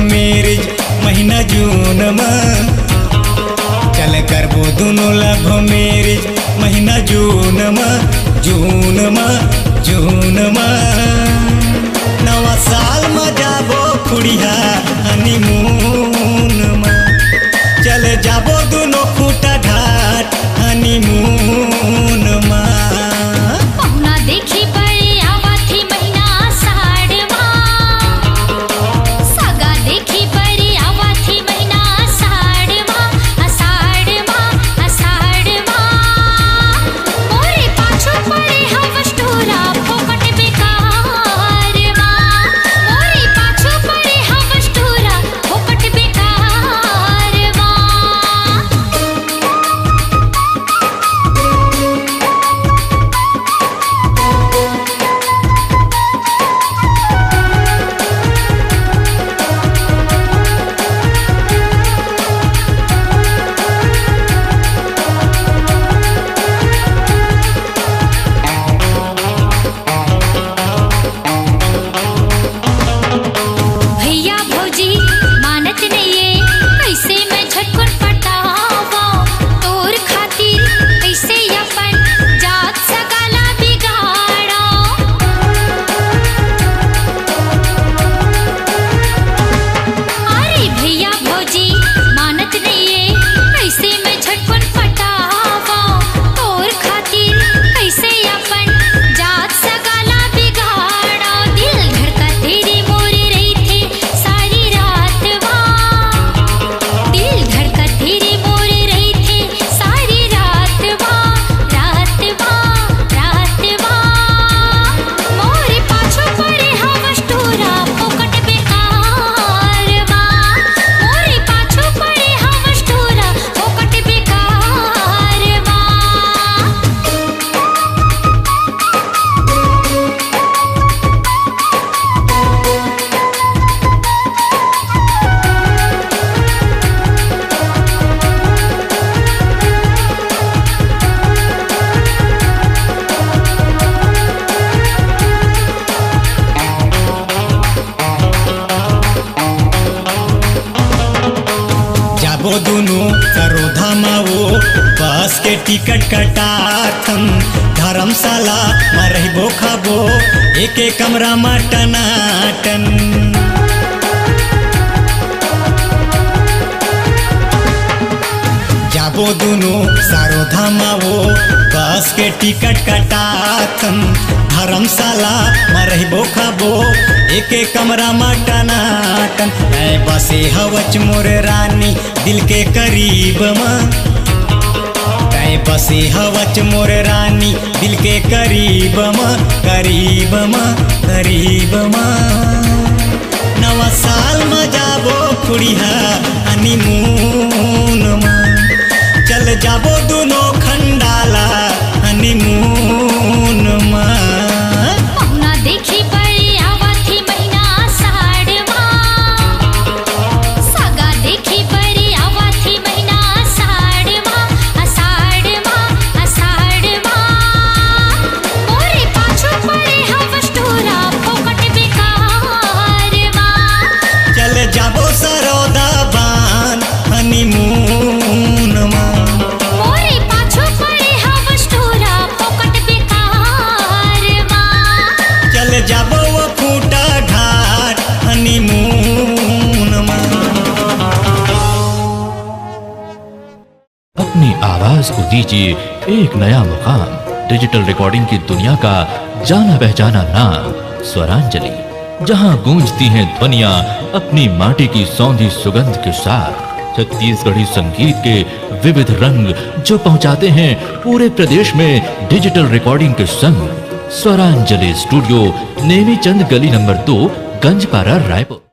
Marriage महीना जून में। चल करबो दोनों लव मैरिज महीना जून में, जून में, जून में। नवा साल में जाबो कुड़िया हनीमून में। चल जाबो दोनों खूटा घाट हनीमून में। पहुना देखी पड़े आवाथी महीना साड़वा, सगा देखी पड़े आवाथी महीना साड़वा, असाड़वा, असाड़वा। मोरे पाछो पड़े हवस टोरा फोकट बेकारवा, मोरे पाछो पड़े हवस टोरा फोकट बेकारवा। भैया भौजी मानत नइये, कैसे मैं झटकुन पटावा तोर खातिर, कैसे अपन जात सगाला बिगाड़ा। अरे भैया भौजी मानत नइये, कैसे मैं झटकुन पटावा तोर खातिर, कैसे अपन जात सगाला बिगाड़ा। दिल धड़का तेरे मोरे रही थे सारी रात वा, दिल धड़का तेरे मोरे रही थे सारी रात वा, रात वा, रात वा। मोरे पाछो पड़े हवस टोरा फोकट बेकारवा, मोरे पाछो पड़े हवस टोरा फोकट बेकारवा। जाबो दोनों सरोधा माओ, बस के टिकट कटाथन। धर्मशाला में रहबो खाबो एक एक कमरा में टनाटन। जाबो दोनों सरोधा माओ, बस के टिकट कटाथन। धर्मशाला में रहबो खाबो एक एक कमरा में टनाटन। ऐ बसे हवच मोर रानी दिल के करीब में, ऐ बसे हवच मोर रानी दिल के करीब में, करीब में, करीब में। नवा साल में जाबो कुड़िया हनीमून में। चल जाबो दोनों खंडाला हनीमून में। पहुना देखी पड़े आवाथी महीना साड़वा, सगा देखी पड़े आवाथी महीना साड़वा, असाड़वा, असाड़वा। मोरे पाछो पड़े हवस टोरा फोकट बेकारवा। चल जाबो सरोदा बान हनीमून में। मोरे पाछो पड़े हवस टोरा फोकट बेकारवा। चल जाबो वो खूटा घाट हनीमून में। अपनी आवाज को दीजिए एक नया मुकाम। डिजिटल रिकॉर्डिंग की दुनिया का जाना पहचाना नाम स्वरांजलि, जहां गूंजती हैं ध्वनियां अपनी माटी की सौंधी सुगंध के साथ। छत्तीसगढ़ी संगीत के विविध रंग जो पहुंचाते हैं पूरे प्रदेश में डिजिटल रिकॉर्डिंग के संग। स्वरांजलि स्टूडियो, नेमी चंद गली नंबर 2, गंजपारा, रायपुर।